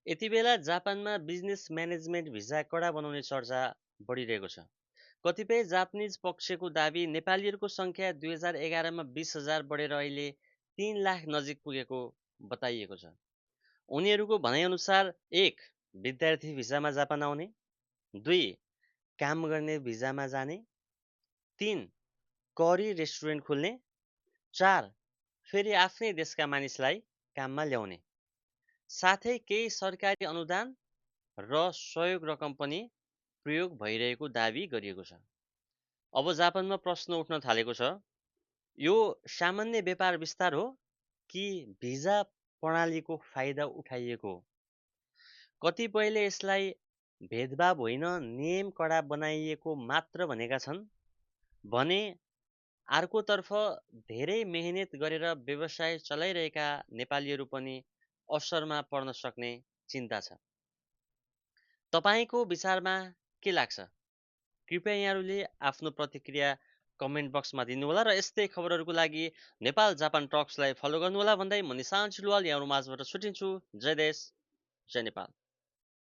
यति बेला जापानमा बिजनेस म्यानेजमेन्ट भिजा कडा बनाउने चर्चा बढिरहेको छ। कतिपय जापानिज पक्षको दाबी नेपालीहरूको सङ्ख्या 2011मा 20,000 बढेर अहिले 3 लाख नजिक पुगेको बताइएको छ। उनीहरूको भनाइअनुसार 1. विद्यार्थी भिजामा जापान आउने, 2. काम गर्ने भिजामा जाने, 3. करी रेस्टुरेन्ट खोल्ने, 4. फेरि आफ्नै देशका मानिसलाई काममा ल्याउने, साथै केही सरकारी अनुदान र सहयोग रकम पनि प्रयोग भइरहेको दाबी गरिएको छ। अब जापानमा प्रश्न उठ्न थालेको छ, यो सामान्य व्यापार विस्तार हो कि भिजा प्रणालीको फाइदा उठाइएको हो? कतिपयले यसलाई भेदभाव होइन नियम कडा बनाइएको मात्र भनेका छन् भने अर्कोतर्फ धेरै मेहनत गरेर व्यवसाय चलाइरहेका नेपालीहरू पनि असरमा पर्न सक्ने चिन्ता छ। तपाईको विचारमा के लाग्छ? कृपया यहाँहरूले आफ्नो प्रतिक्रिया कमेन्ट बक्समा दिनुहोला र यस्तै खबरहरूको लागि नेपाल जापान टक्सलाई फलो गर्नुहोला भन्दै म निशान्त सिलवाल यहाँहरू माझबाट छुटिन्छु। जय देश, जय नेपाल।